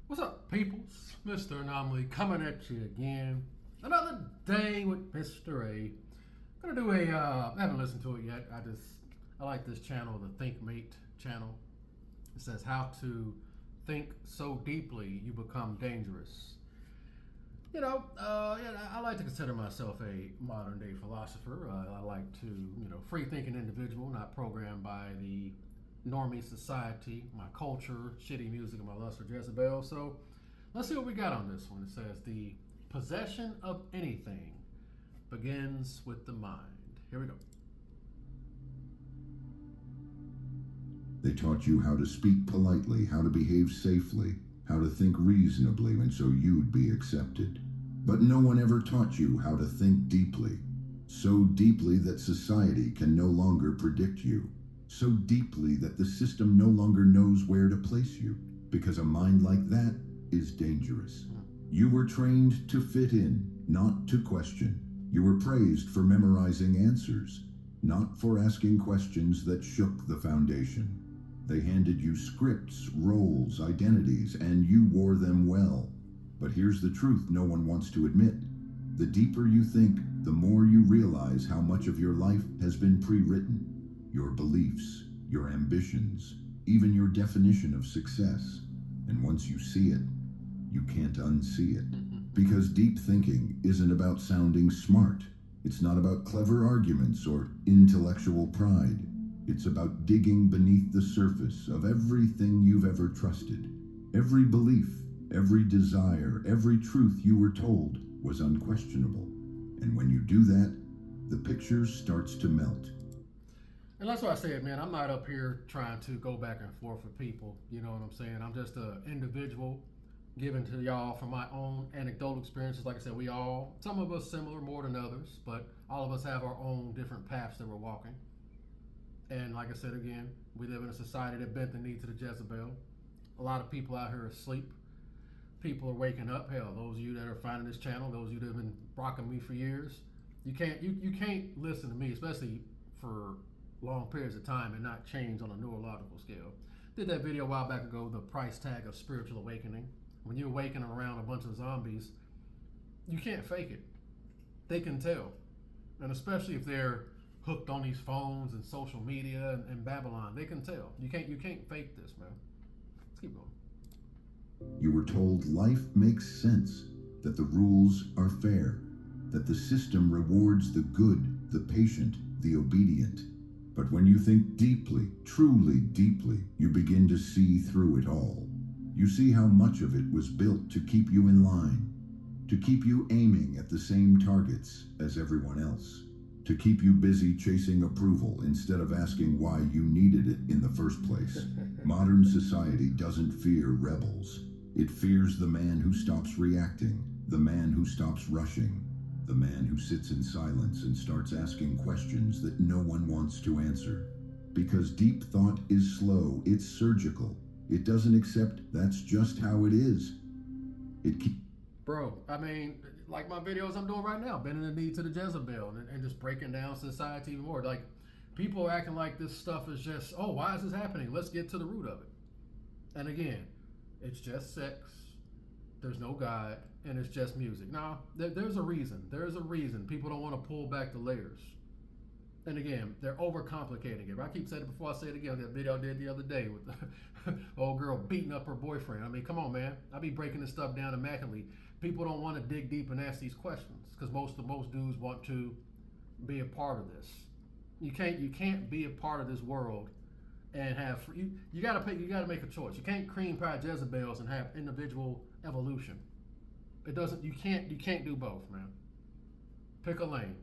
What's up, peoples? Mr. Anomaly coming at you again. Another day with Mr. A. Gonna do a, I haven't listened to it yet. I like this channel, the ThinkMate channel. It says how to think so deeply you become dangerous. I like to consider myself a modern day philosopher. I like to, free thinking individual, not programmed by the normie society, my culture, shitty music, and my lust for Jezebel. So let's see what we got on this one. It says the possession of anything begins with the mind. Here we go. They taught you how to speak politely, how to behave safely, how to think reasonably, and so you'd be accepted. But no one ever taught you how to think deeply. So deeply that society can no longer predict you. So deeply that the system no longer knows where to place you. Because a mind like that is dangerous. You were trained to fit in, not to question. You were praised for memorizing answers, not for asking questions that shook the foundation. They handed you scripts, roles, identities, and you wore them well. But here's the truth no one wants to admit. The deeper you think, the more you realize how much of your life has been pre-written. Your beliefs, your ambitions, even your definition of success. And once you see it, you can't unsee it. Because deep thinking isn't about sounding smart. It's not about clever arguments or intellectual pride. It's about digging beneath the surface of everything you've ever trusted. Every belief, every desire, every truth you were told was unquestionable. And when you do that, the picture starts to melt. And that's why I said, man, I'm not up here trying to go back and forth with people. You know what I'm saying? I'm just an individual giving to y'all from my own anecdotal experiences. Like I said, some of us similar more than others, but all of us have our own different paths that we're walking. And like I said again, we live in a society that bent the knee to the Jezebel. A lot of people out here are asleep. People are waking up. Hell, those of you that are finding this channel, those of you that have been rocking me for years, you can't listen to me, especially for long periods of time, and not change on a neurological scale. Did that video a while back ago, the price tag of spiritual awakening. When you awaken around a bunch of zombies, you can't fake it. They can tell, and especially if they're hooked on these phones and social media and Babylon, they can tell. You can't fake this, man. Let's keep going. You were told life makes sense, that the rules are fair, that the system rewards the good, the patient, the obedient. But when you think deeply, truly deeply, you begin to see through it all. You see how much of it was built to keep you in line, to keep you aiming at the same targets as everyone else, to keep you busy chasing approval instead of asking why you needed it in the first place. Modern society doesn't fear rebels. It fears the man who stops reacting, the man who stops rushing, the man who sits in silence and starts asking questions that no one wants to answer. Because deep thought is slow, it's surgical. It doesn't accept that's just how it is. Bro, I mean, like my videos I'm doing right now, bending the knee to the Jezebel and just breaking down society even more. Like, people are acting like this stuff is just, oh, why is this happening? Let's get to the root of it. And again, it's just sex. There's no God, and it's just music. Now, there's a reason. There's a reason people don't want to pull back the layers. And again, they're overcomplicating it. I keep saying it before I say it again. That video I did the other day with the old girl beating up her boyfriend. I mean, come on, man. I be breaking this stuff down immaculately. People don't want to dig deep and ask these questions because most dudes want to be a part of this. You can't be a part of this world and have you gotta make a choice. You can't cream pie Jezebels and have individual evolution. You can't do both, man. Pick a lane.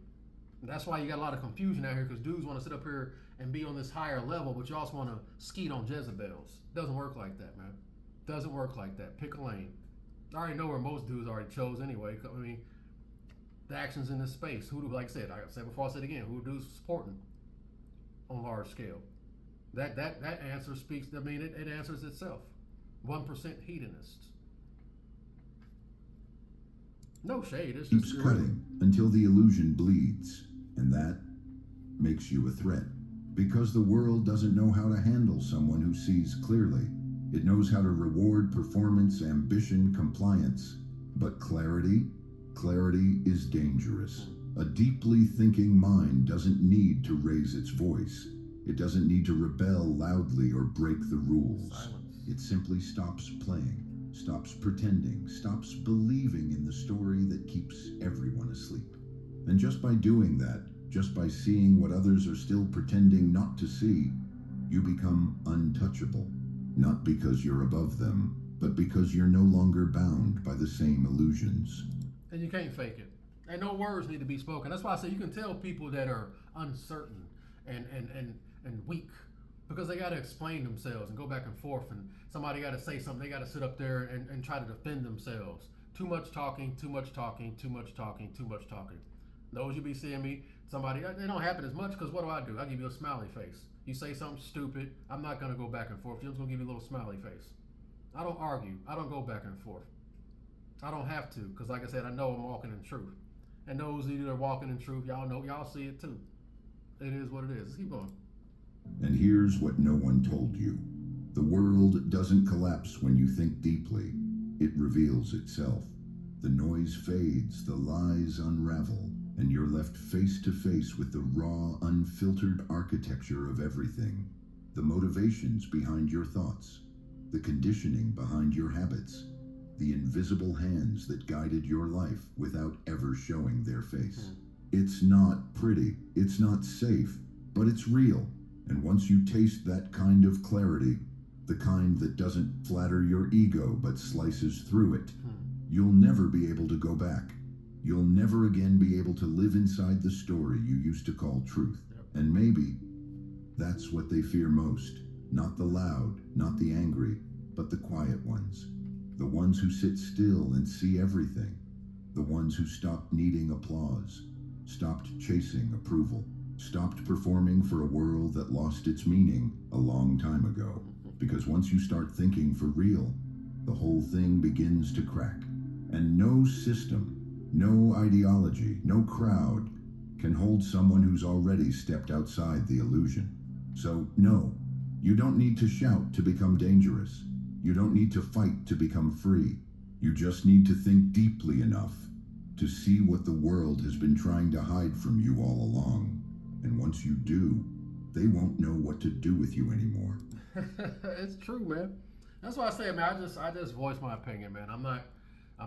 And that's why you got a lot of confusion out here because dudes want to sit up here and be on this higher level, but you also want to skeet on Jezebels. Doesn't work like that, man. Doesn't work like that. Pick a lane. I already know where most dudes already chose anyway. I mean, the actions in this space. Like I said before, I said again, who dudes supporting on large scale? That answer speaks. I mean, it answers itself. 1% hedonists. No shade. It's keeps just cutting until the illusion bleeds, and that makes you a threat. Because the world doesn't know how to handle someone who sees clearly. It knows how to reward performance, ambition, compliance. But clarity is dangerous. A deeply thinking mind doesn't need to raise its voice. It doesn't need to rebel loudly or break the rules. Silence. It simply stops playing, stops pretending, stops believing in the story that keeps everyone asleep. And just by doing that, just by seeing what others are still pretending not to see, you become untouchable. Not because you're above them, but because you're no longer bound by the same illusions. And you can't fake it. And no words need to be spoken. That's why I say you can tell people that are uncertain and weak because they got to explain themselves and go back and forth. And somebody got to say something. They got to sit up there and try to defend themselves. Too much talking, too much talking, too much talking, too much talking. Those you be seeing me, somebody, they don't happen as much because what do? I give you a smiley face. You say something stupid, I'm not going to go back and forth. I'm just going to give you a little smiley face. I don't argue. I don't go back and forth. I don't have to because, like I said, I know I'm walking in truth. And those of you that are walking in truth, y'all know, y'all see it too. It is what it is. Let's keep going. And here's what no one told you. The world doesn't collapse when you think deeply. It reveals itself. The noise fades, the lies unravel, and you're left face to face with the raw, unfiltered architecture of everything. The motivations behind your thoughts, the conditioning behind your habits, the invisible hands that guided your life without ever showing their face. It's not pretty, it's not safe, but it's real. And once you taste that kind of clarity, the kind that doesn't flatter your ego but slices through it, you'll never be able to go back. You'll never again be able to live inside the story you used to call truth. And maybe that's what they fear most. Not the loud, not the angry, but the quiet ones. The ones who sit still and see everything. The ones who stopped needing applause, stopped chasing approval, stopped performing for a world that lost its meaning a long time ago. Because once you start thinking for real, the whole thing begins to crack. And no system, no ideology, no crowd can hold someone who's already stepped outside the illusion. So no, you don't need to shout to become dangerous. You don't need to fight to become free. You just need to think deeply enough to see what the world has been trying to hide from you all along. And once you do, they won't know what to do with you anymore. It's true, man. That's why I say, man, I just voice my opinion, man. I'm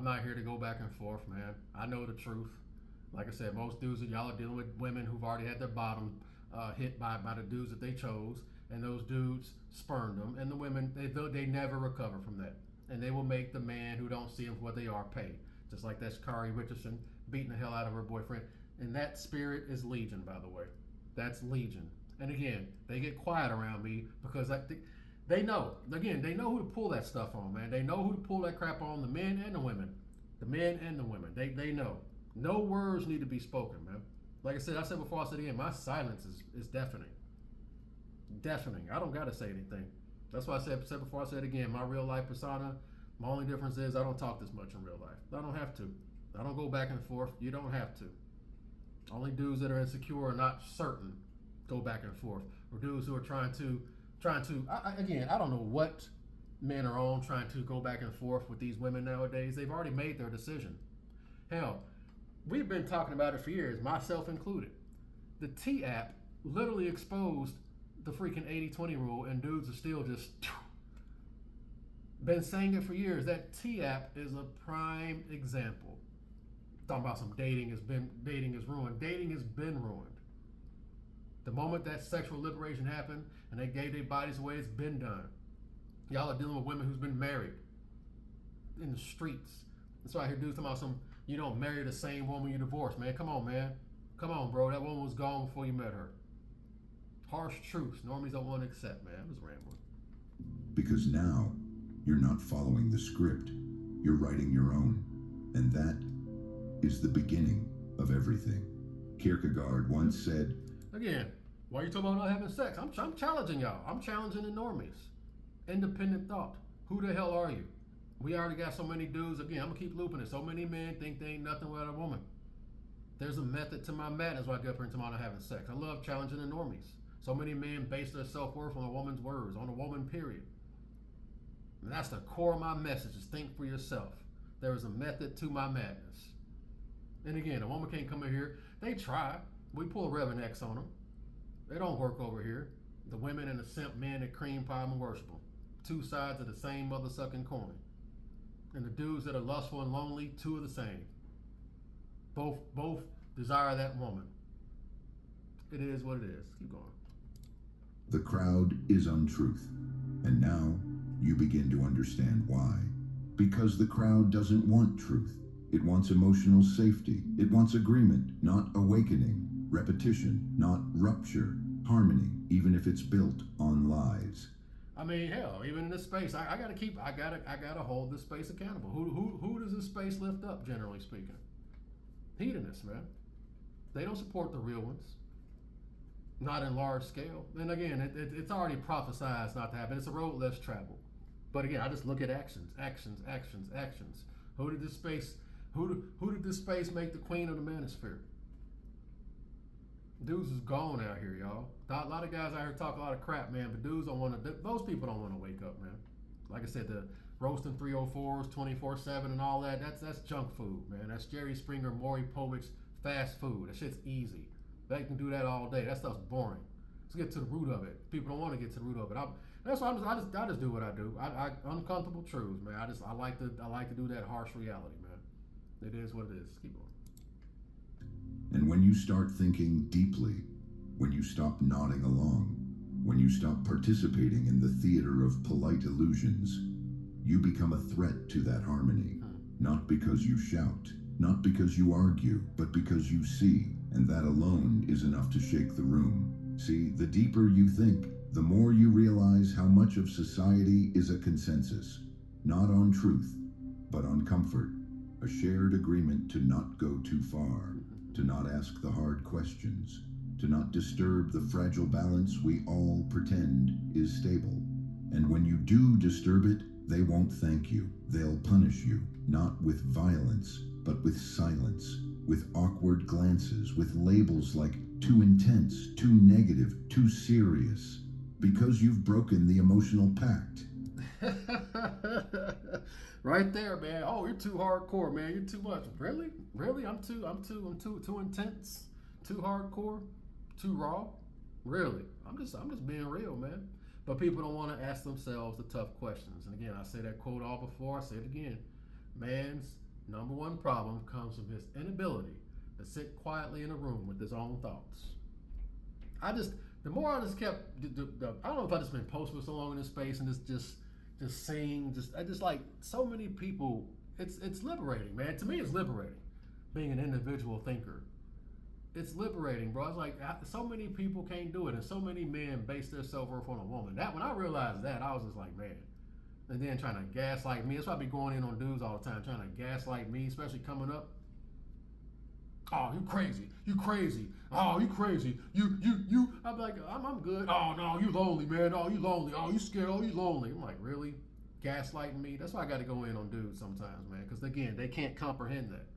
not here to go back and forth, man. I know the truth. Like I said, most dudes that y'all are dealing with women who've already had their bottom hit by the dudes that they chose, and those dudes spurned them, and the women they never recover from that, and they will make the man who don't see them for what they are pay. Just like that Sha'Carri Richardson beating the hell out of her boyfriend, and that spirit is Legion, by the way. That's Legion. And again, they get quiet around me because they know. Again, they know who to pull that stuff on, man. They know who to pull that crap on, the men and the women. The men and the women. They know. No words need to be spoken, man. Like I said before, I said again, my silence is deafening. Deafening. I don't got to say anything. That's why I said before, I said again, my real life persona, my only difference is I don't talk this much in real life. I don't have to. I don't go back and forth. You don't have to. Only dudes that are insecure or not certain go back and forth. Or dudes who are trying to again, I don't know what men are on trying to go back and forth with these women nowadays. They've already made their decision. Hell, we've been talking about it for years, myself included. The T app literally exposed the freaking 80-20 rule, and dudes are still just been saying it for years. That T app is a prime example. Talking about some dating is ruined. Dating has been ruined. The moment that sexual liberation happened and they gave their bodies away, it's been done. Y'all are dealing with women who's been married in the streets. That's why I hear dudes talking about you don't marry the same woman you divorced, man. Come on, man. Come on, bro. That woman was gone before you met her. Harsh truths normies don't want to accept, man. I was rambling. Because now, you're not following the script. You're writing your own. And that is the beginning of everything. Kierkegaard once said, again, why are you talking about not having sex? I'm challenging y'all. I'm challenging the normies. Independent thought. Who the hell are you? We already got so many dudes. Again, I'm going to keep looping it. So many men think they ain't nothing without a woman. There's a method to my madness why I get up here and talk about not having sex. I love challenging the normies. So many men base their self-worth on a woman's words, on a woman, period. And that's the core of my message, is think for yourself. There is a method to my madness. And again, a woman can't come in here. They try. We pull Reverend X on them. They don't work over here. The women and the simp men that cream pie and worship them. Two sides of the same mother sucking coin. And the dudes that are lustful and lonely, two of the same. Both desire that woman. It is what it is. Keep going. The crowd is untruth. And now you begin to understand why. Because the crowd doesn't want truth. It wants emotional safety. It wants agreement, not awakening. Repetition, not rupture. Harmony, even if it's built on lies. I mean, hell, even in this space, I gotta hold this space accountable. Who does this space lift up, generally speaking? Hedonists, man. They don't support the real ones. Not in large scale. And again, it's already prophesized not to happen. It's a road less traveled. But again, I just look at actions. Who did this space make the queen of the manosphere? Dudes is gone out here, y'all. A lot of guys out here talk a lot of crap, man, but dudes don't want to. Those people don't want to wake up, man. Like I said, the roasting 304s 24/7 and all that. That's junk food, man. That's Jerry Springer, Maury Povich fast food. That shit's easy. They can do that all day. That stuff's boring. Let's get to the root of it. People don't want to get to the root of it. That's why I just do what I do. I uncomfortable truths, man. I like to do that harsh reality, man. It is what it is. Keep going. And when you start thinking deeply, when you stop nodding along, when you stop participating in the theater of polite illusions, you become a threat to that harmony. Not because you shout, not because you argue, but because you see, and that alone is enough to shake the room. See, the deeper you think, the more you realize how much of society is a consensus, not on truth, but on comfort, a shared agreement to not go too far, to not ask the hard questions, to not disturb the fragile balance we all pretend is stable. And when you do disturb it, they won't thank you. They'll punish you, not with violence, but with silence, with awkward glances, with labels like too intense, too negative, too serious, because you've broken the emotional pact. Right there, man. Oh, you're too hardcore, man. You're too much. Really? I'm too intense, too hardcore, too raw. Really? I'm just being real, man. But people don't want to ask themselves the tough questions. And again, I say that quote all before. I say it again. Man's number one problem comes from his inability to sit quietly in a room with his own thoughts. The more I just kept, I don't know if I just been posting for so long in this space and just saying, I just like so many people. It's liberating, man. To me, it's liberating being an individual thinker. It's liberating, bro. It's like so many people can't do it, and so many men base their self-worth on a woman. That when I realized that, I was just like, man. And then trying to gaslight me. That's why I be going in on dudes all the time, trying to gaslight me, especially coming up. Oh, you crazy. You crazy. Oh, you crazy. You. I'm like, I'm good. Oh, no, you lonely, man. Oh, you lonely. Oh, you scared. Oh, you lonely. I'm like, really? Gaslighting me? That's why I got to go in on dudes sometimes, man. Because, again, they can't comprehend that.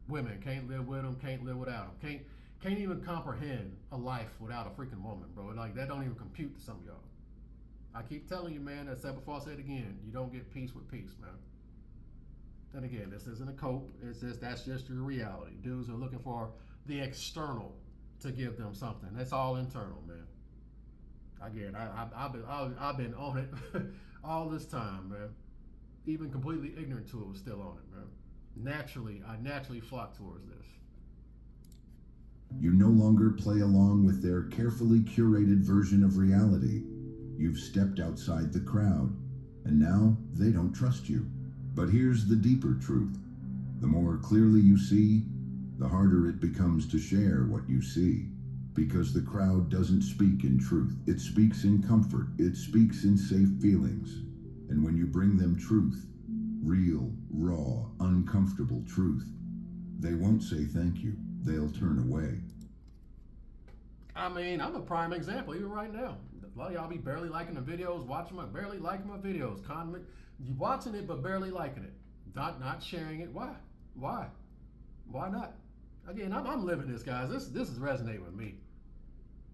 Women can't live with them, can't live without them. Can't even comprehend a life without a freaking woman, bro. Like, that don't even compute to some of y'all. I keep telling you, man, I said before, I said it again, you don't get peace with peace, man. And again, this isn't a cope. It's just, that's just your reality. Dudes are looking for the external to give them something. That's all internal, man. Again, I've been on it all this time, man. Even completely ignorant to it, was still on it, man. I naturally flock towards this. You no longer play along with their carefully curated version of reality. You've stepped outside the crowd, and now they don't trust you. But here's the deeper truth. The more clearly you see, the harder it becomes to share what you see. Because the crowd doesn't speak in truth. It speaks in comfort. It speaks in safe feelings. And when you bring them truth, real, raw, uncomfortable truth, they won't say thank you. They'll turn away. I mean, I'm a prime example, even right now. A lot of y'all be barely liking the videos, barely liking my videos. You watching it, but barely liking it. Not sharing it. Why? Why not? Again, I'm living this, guys. This is resonating with me.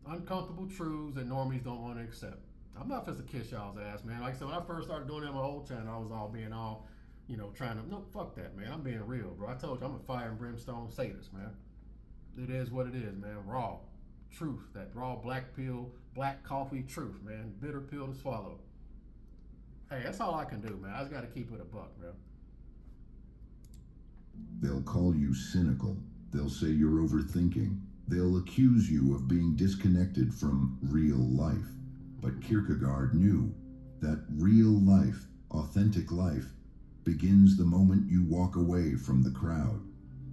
Uncomfortable truths that normies don't want to accept. I'm not supposed to kiss y'all's ass, man. Like I said, when I first started doing that on my old channel, I was all being all, trying to, no, fuck that, man. I'm being real, bro. I told you, I'm a fire and brimstone sadist, man. It is what it is, man. Raw. Truth. That raw black pill, black coffee truth, man. Bitter pill to swallow. Hey, that's all I can do, man. I just got to keep it a buck, man. They'll call you cynical. They'll say you're overthinking. They'll accuse you of being disconnected from real life. But Kierkegaard knew that real life, authentic life, begins the moment you walk away from the crowd.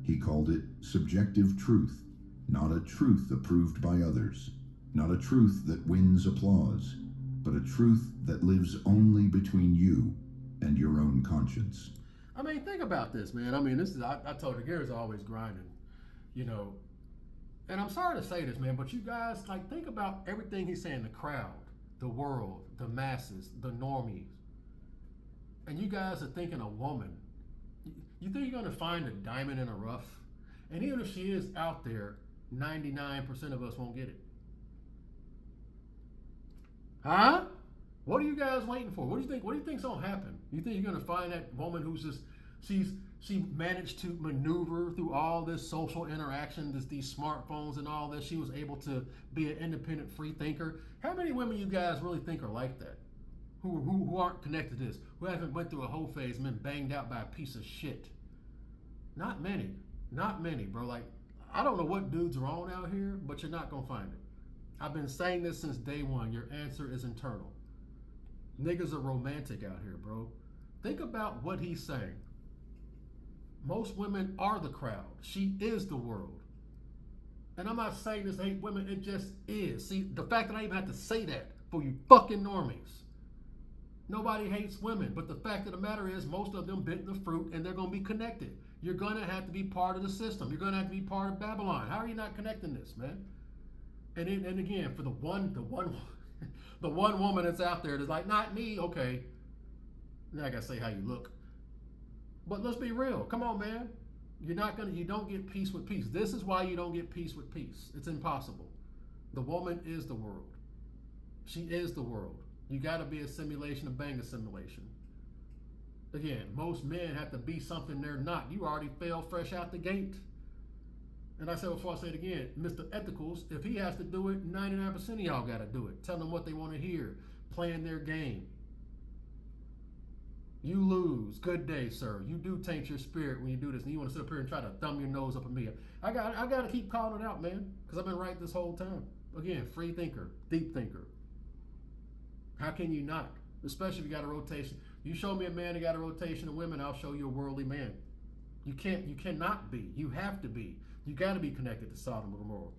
He called it subjective truth, not a truth approved by others, not a truth that wins applause, but a truth that lives only between you and your own conscience. I mean, think about this, man. I mean, I told you, Gary's always grinding, and I'm sorry to say this, man, but you guys, like, think about everything he's saying, the crowd, the world, the masses, the normies. And you guys are thinking a woman. You think you're going to find a diamond in a rough? And even if she is out there, 99% of us won't get it. Huh? What are you guys waiting for? What do you think? What do you think's gonna happen? You think you're gonna find that woman who's just she managed to maneuver through all this social interaction, these smartphones and all this. She was able to be an independent free thinker. How many women you guys really think are like that? Who aren't connected to this? Who haven't went through a whole phase and been banged out by a piece of shit? Not many. Not many, bro. Like, I don't know what dudes are on out here, but you're not gonna find it. I've been saying this since day one. Your answer is internal. Niggas are romantic out here, bro. Think about what he's saying. Most women are the crowd. She is the world. And I'm not saying this hate women, it just is. See, the fact that I even have to say that for you fucking normies. Nobody hates women, but the fact of the matter is most of them bit the fruit and they're going to be connected. You're going to have to be part of the system. You're going to have to be part of Babylon. How are you not connecting this, man? And again, for the one woman that's out there that's like, not me, okay. Now I gotta say how you look. But let's be real. Come on, man. You don't get peace with peace. This is why you don't get peace with peace. It's impossible. The woman is the world. She is the world. You gotta be a simulation, a bang assimilation. Again, most men have to be something they're not. You already fell fresh out the gate. And I said before, I say it again, Mr. Ethicals, if he has to do it, 99% of y'all got to do it. Tell them what they want to hear. Playing their game. You lose. Good day, sir. You do taint your spirit when you do this. And you want to sit up here and try to thumb your nose up at me. I got to keep calling it out, man. Because I've been right this whole time. Again, free thinker. Deep thinker. How can you not? Especially if you got a rotation. You show me a man that got a rotation of women, I'll show you a worldly man. You cannot be. You have to be. You got to be connected to Sodom and Gomorrah.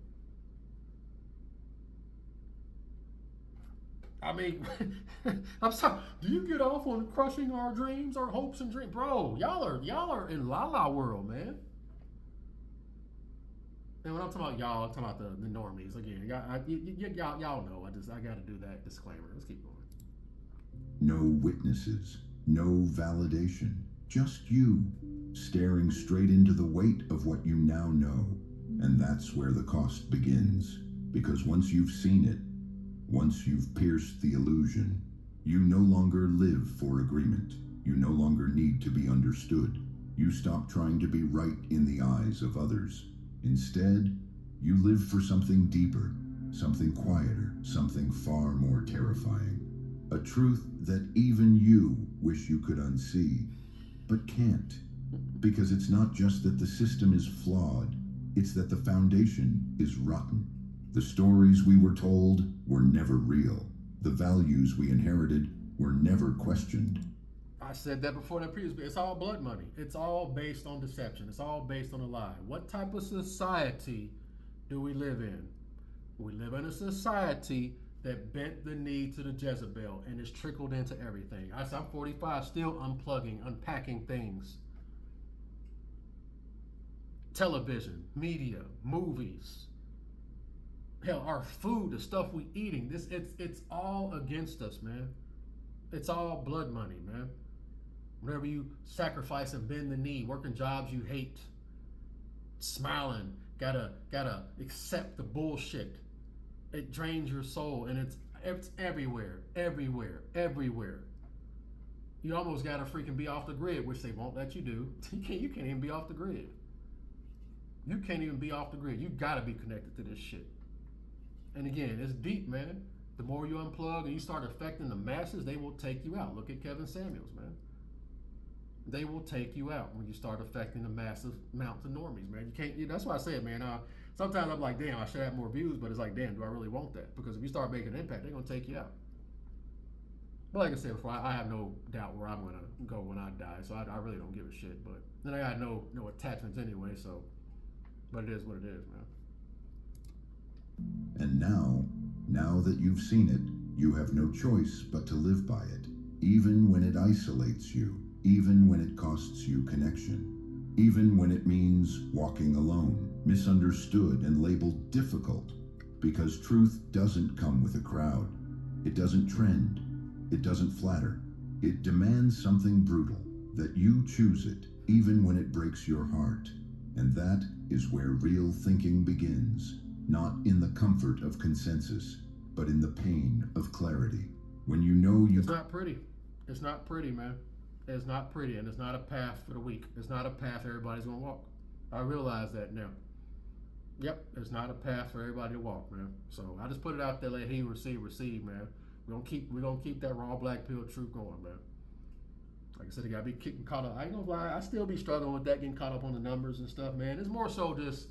I mean, I'm sorry. Do you get off on crushing our dreams, our hopes and dreams, bro? Y'all are in la la world, man. And when I'm talking about y'all, I'm talking about the normies again. Y'all know. I got to do that disclaimer. Let's keep going. No witnesses, no validation, just you. Staring straight into the weight of what you now know. And that's where the cost begins. Because once you've seen it, once you've pierced the illusion, you no longer live for agreement. You no longer need to be understood. You stop trying to be right in the eyes of others. Instead, you live for something deeper, something quieter, something far more terrifying. A truth that even you wish you could unsee, but can't. Because it's not just that the system is flawed, it's that the foundation is rotten. The stories we were told were never real. The values we inherited were never questioned. I said that before that previous, it's all blood money. It's all based on deception. It's all based on a lie. What type of society do we live in? We live in a society that bent the knee to the Jezebel and it's trickled into everything. I'm 45, still unplugging, unpacking things. Television, media, movies, hell, our food, the stuff we eating, it's all against us, man. It's all blood money, man. Whenever you sacrifice and bend the knee, working jobs you hate, smiling, gotta accept the bullshit. It drains your soul, and It's everywhere, everywhere, everywhere. You almost gotta freaking be off the grid, which they won't let you do. You can't even be off the grid. You can't even be off the grid. You gotta be connected to this shit. And again, it's deep, man. The more you unplug and you start affecting the masses, they will take you out. Look at Kevin Samuels, man. They will take you out when you start affecting the massive amounts of normies, man. You can't. That's why I said, man. Sometimes I'm like, damn, I should have more views, but it's like, damn, do I really want that? Because if you start making an impact, they're gonna take you out. But like I said before, I have no doubt where I'm gonna go when I die, so I really don't give a shit. But then I got no attachments anyway, so. But it is what it is, man. And now that you've seen it, you have no choice but to live by it, even when it isolates you, even when it costs you connection, even when it means walking alone, misunderstood and labeled difficult, because truth doesn't come with a crowd. It doesn't trend. It doesn't flatter. It demands something brutal, that you choose it, even when it breaks your heart. And that is where real thinking begins, not in the comfort of consensus, but in the pain of clarity. When you know you... It's not pretty. It's not pretty, man. It's not pretty, and it's not a path for the weak. It's not a path everybody's gonna walk. I realize that now. Yep, it's not a path for everybody to walk, man. So I just put it out there, let he receive, man. We're gonna keep that raw black pill truth going, man. Like I said, I gotta be getting caught up. I ain't gonna lie, I still be struggling with that, getting caught up on the numbers and stuff, man. It's more so just,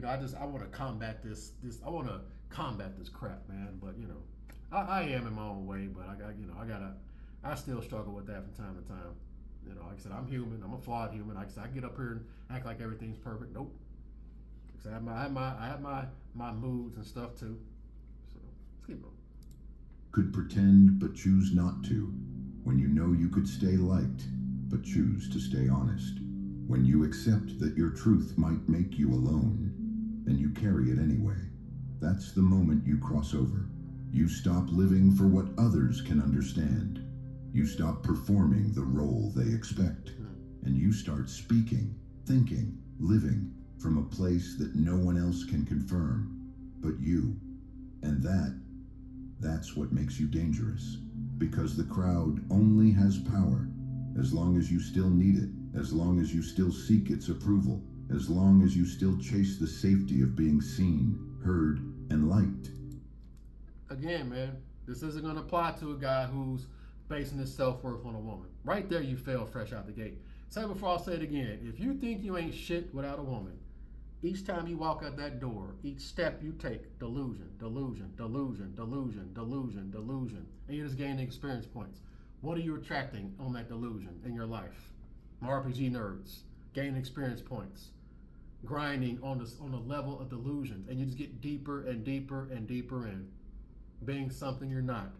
I want to combat this. I want to combat this crap, man. But I am in my own way. But I still struggle with that from time to time. Like I said, I'm human. I'm a flawed human. Like I said, I get up here and act like everything's perfect. Nope. Like I said, I have my moods and stuff too. So let's keep going. Could pretend but choose not to, when you know you could stay liked but choose to stay honest, when you accept that your truth might make you alone and you carry it anyway. That's the moment you cross over. You stop living for what others can understand. You stop performing the role they expect, and you start speaking, thinking, living from a place that no one else can confirm but you. And that's what makes you dangerous, because the crowd only has power as long as you still need it, as long as you still seek its approval, as long as you still chase the safety of being seen, heard, and liked. Again, man, this isn't going to apply to a guy who's basing his self-worth on a woman. Right there, you fail fresh out the gate. Say it before I'll say it again. If you think you ain't shit without a woman, each time you walk out that door, each step you take, delusion, delusion, delusion, delusion, delusion, delusion, and you're just gaining experience points. What are you attracting on that delusion in your life? RPG nerds, gaining experience points, grinding on the level of delusions, and you just get deeper and deeper and deeper in being something you're not.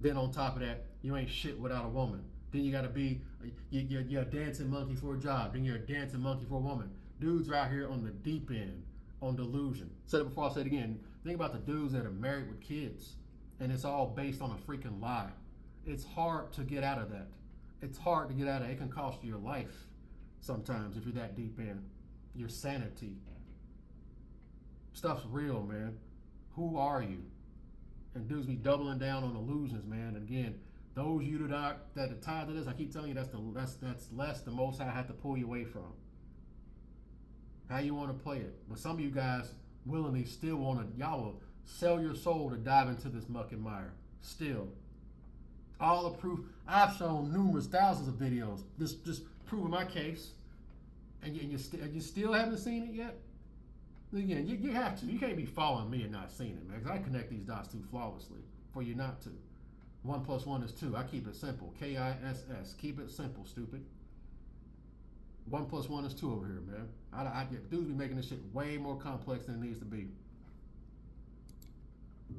Then on top of that, you ain't shit without a woman. Then you gotta be, you're a dancing monkey for a job. Then you're a dancing monkey for a woman. Dudes are out here on the deep end, on delusion. Said it before, I'll say it again. Think about the dudes that are married with kids, and it's all based on a freaking lie. It's hard to get out of that. It's hard to get out of it. It can cost you your life sometimes if you're that deep in. Your sanity. Stuff's real, man. Who are you? And dudes be doubling down on illusions, man. And again, those you that are tied to this, I keep telling you that's less the most I have to pull you away from. How you want to play it. But some of you guys willingly still y'all will sell your soul to dive into this muck and mire. Still. All the proof. I've shown numerous thousands of videos just proving my case. And you still haven't seen it yet? Again, you have to. You can't be following me and not seeing it, man. Because I connect these dots too flawlessly for you not to. 1 + 1 is 2. I keep it simple. KISS. Keep it simple, stupid. 1 + 1 is 2 over here, man. I get dudes be making this shit way more complex than it needs to be.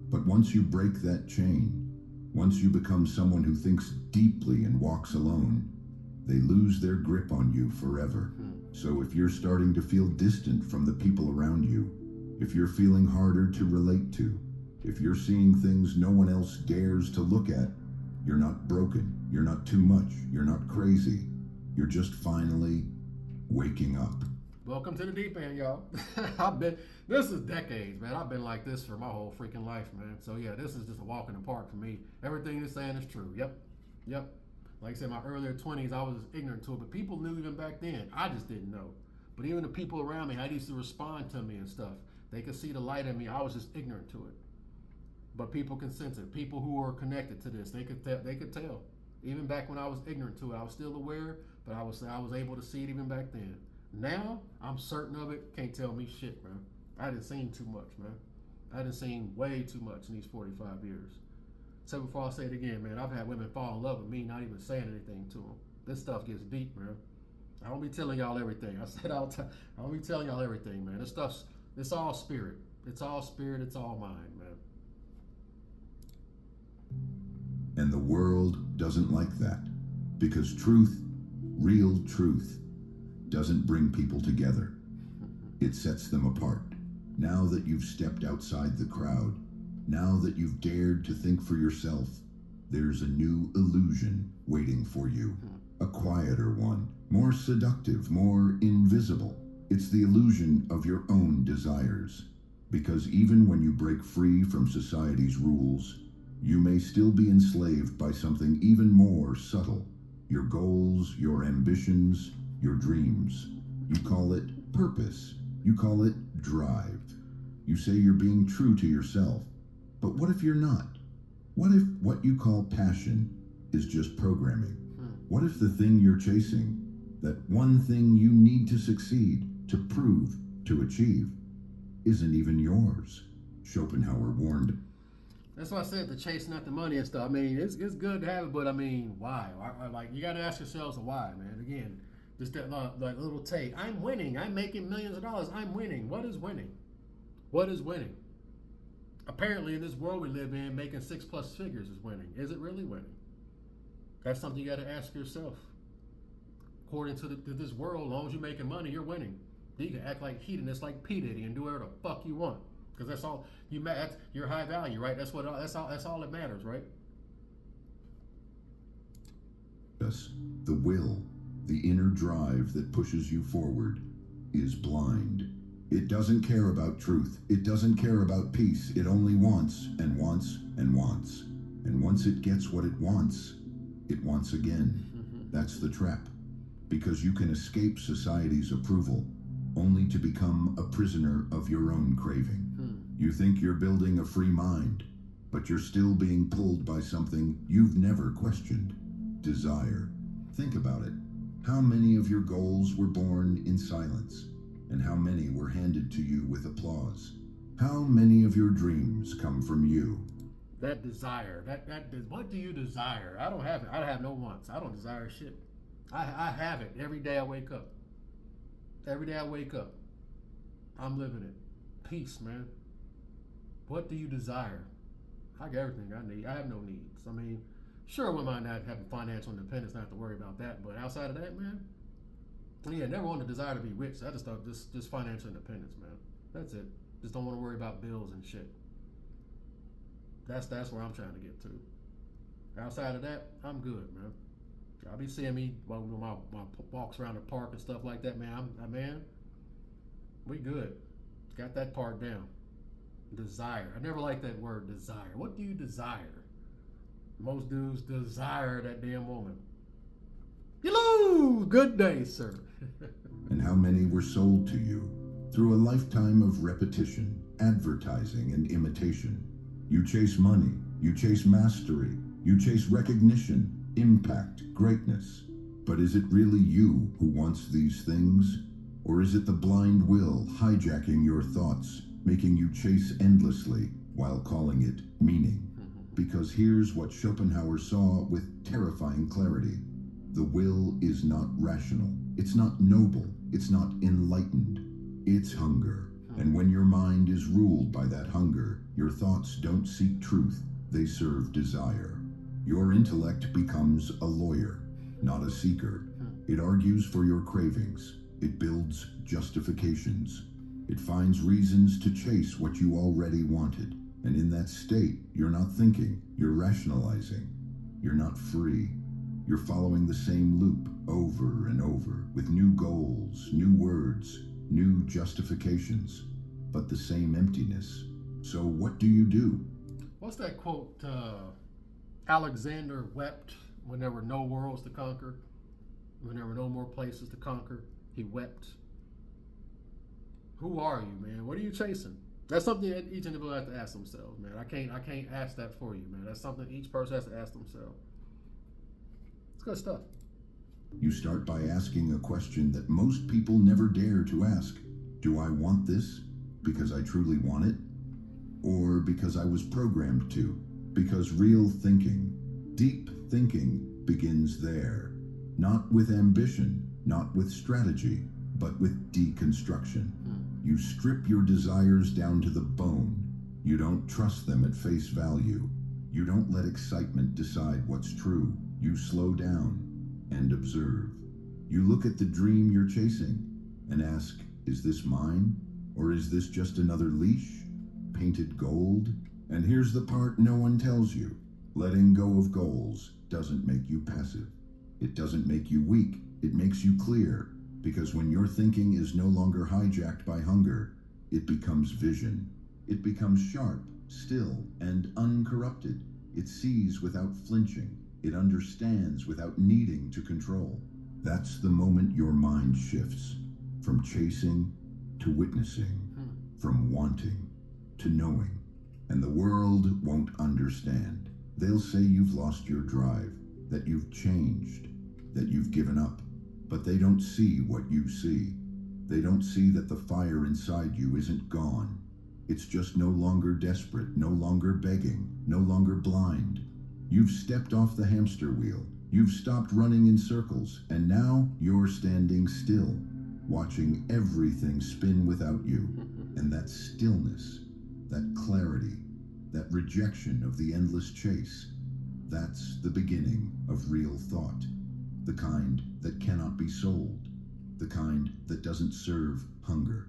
But once you break that chain, once you become someone who thinks deeply and walks alone, they lose their grip on you forever. So if you're starting to feel distant from the people around you, if you're feeling harder to relate to, if you're seeing things no one else dares to look at, you're not broken, you're not too much, you're not crazy, you're just finally waking up. Welcome to the deep end, y'all. This is decades, man. I've been like this for my whole freaking life, man. So yeah, this is just a walk in the park for me. Everything you're saying is true. Yep. Like I said, my earlier 20s, I was ignorant to it, but people knew even back then. I just didn't know. But even the people around me, how they used to respond to me and stuff, they could see the light in me. I was just ignorant to it. But people can sense it. People who are connected to this, they could tell. They could tell. Even back when I was ignorant to it, I was still aware, but I was able to see it even back then. Now I'm certain of it. Can't tell me shit, man. I didn't seen too much, man. I didn't seen way too much in these 45 years. So before I say it again, man, I've had women fall in love with me, not even saying anything to them. This stuff gets deep, man. I don't be telling y'all everything. I said all the time. I don't be telling y'all everything, man. It's all spirit. It's all spirit. It's all mind, man. And the world doesn't like that, because truth, real truth, doesn't bring people together. It sets them apart. Now that you've stepped outside the crowd, now that you've dared to think for yourself, there's a new illusion waiting for you. A quieter one, more seductive, more invisible. It's the illusion of your own desires. Because even when you break free from society's rules, you may still be enslaved by something even more subtle. Your goals, your ambitions, your dreams. You call it purpose. You call it drive. You say you're being true to yourself. But what if you're not? What if what you call passion is just programming? What if the thing you're chasing, that one thing you need to succeed, to prove, to achieve, isn't even yours? Schopenhauer warned. That's why I said the chasing after money and stuff. I mean, it's good to have it, but I mean, why? Like, you got to ask yourselves the why, man. Again, just that like little take. I'm winning. I'm making millions of dollars. I'm winning. What is winning? What is winning? Apparently, in this world we live in, making 6+ figures is winning. Is it really winning? That's something you got to ask yourself. According to this world, as long as you're making money, you're winning. You can act like hedonist, like P. Diddy, and do whatever the fuck you want, because that's all that's your high value, right? That's all that matters, right? Yes, the will, the inner drive that pushes you forward, is blind. It doesn't care about truth. It doesn't care about peace. It only wants and wants and wants. And once it gets what it wants again. That's the trap. Because you can escape society's approval, only to become a prisoner of your own craving. You think you're building a free mind, but you're still being pulled by something you've never questioned. Desire. Think about it. How many of your goals were born in silence? And how many were handed to you with applause? How many of your dreams come from you? That desire, what do you desire? I don't have it. I have no wants. I don't desire shit. I have it every day I wake up. Every day I wake up, I'm living it. Peace, man. What do you desire? I got everything I need. I have no needs. I mean, sure, we might not have financial independence, not have to worry about that. But outside of that, man, yeah, never want to desire to be rich. I just thought just financial independence, man. That's it. Just don't want to worry about bills and shit. That's where I'm trying to get to. Outside of that, I'm good, man. Y'all be seeing me while my walks around the park and stuff like that, man. Man, we good. Got that part down. Desire. I never liked that word, desire. What do you desire? Most dudes desire that damn woman. You lose. Good day, sir. And how many were sold to you through a lifetime of repetition, advertising, and imitation? You chase money, you chase mastery, you chase recognition, impact, greatness. But is it really you who wants these things? Or is it the blind will hijacking your thoughts, making you chase endlessly while calling it meaning? Because here's what Schopenhauer saw with terrifying clarity. The will is not rational. It's not noble. It's not enlightened. It's hunger. And when your mind is ruled by that hunger, your thoughts don't seek truth. They serve desire. Your intellect becomes a lawyer, not a seeker. It argues for your cravings. It builds justifications. It finds reasons to chase what you already wanted. And in that state, you're not thinking, you're rationalizing. You're not free. You're following the same loop over and over with new goals, new words, new justifications, but the same emptiness. So what do you do? What's that quote? Alexander wept when there were no worlds to conquer, when there were no more places to conquer. He wept. Who are you, man? What are you chasing? That's something that each individual has to ask themselves, man. I can't ask that for you, man. That's something each person has to ask themselves. It's good stuff. You start by asking a question that most people never dare to ask. Do I want this because I truly want it? Or because I was programmed to? Because real thinking, deep thinking, begins there. Not with ambition, not with strategy, but with deconstruction. You strip your desires down to the bone. You don't trust them at face value. You don't let excitement decide what's true. You slow down and observe. You look at the dream you're chasing and ask, is this mine? Or is this just another leash? Painted gold? And here's the part no one tells you. Letting go of goals doesn't make you passive. It doesn't make you weak. It makes you clear. Because when your thinking is no longer hijacked by hunger, it becomes vision. It becomes sharp, still, and uncorrupted. It sees without flinching. It understands without needing to control. That's the moment your mind shifts from chasing to witnessing, from wanting to knowing. And the world won't understand. They'll say you've lost your drive, that you've changed, that you've given up. But they don't see what you see. They don't see that the fire inside you isn't gone. It's just no longer desperate, no longer begging, no longer blind. You've stepped off the hamster wheel. You've stopped running in circles, and now you're standing still, watching everything spin without you. And that stillness, that clarity, that rejection of the endless chase, that's the beginning of real thought. The kind that cannot be sold, the kind that doesn't serve hunger,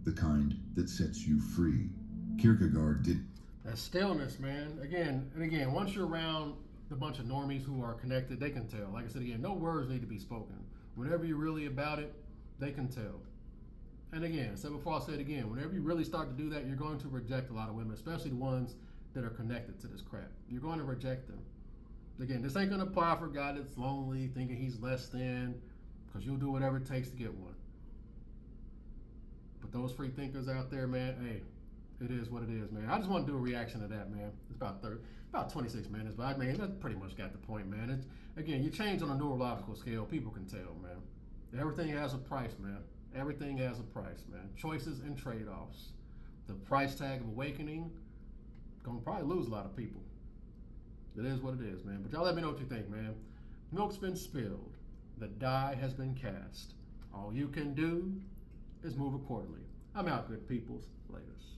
the kind that sets you free. Kierkegaard did. That stillness, man. Again and again, once you're around a bunch of normies who are connected, they can tell. Like I said again, no words need to be spoken. Whenever you're really about it, they can tell. And again, I said before, I'll say it again, whenever you really start to do that, you're going to reject a lot of women, especially the ones that are connected to this crap. You're going to reject them. Again, this ain't going to apply for a guy that's lonely, thinking he's less than, because you'll do whatever it takes to get one. But those free thinkers out there, man, hey, it is what it is, man. I just want to do a reaction to that, man. It's about 26 minutes, but I mean, that pretty much got the point, man. It's, again, you change on a neurological scale, people can tell, man. Everything has a price, man. Everything has a price, man. Choices and trade-offs. The price tag of awakening, gonna probably lose a lot of people. It is what it is, man. But y'all let me know what you think, man. Milk's been spilled. The die has been cast. All you can do is move accordingly. I'm out, good peoples. Laters.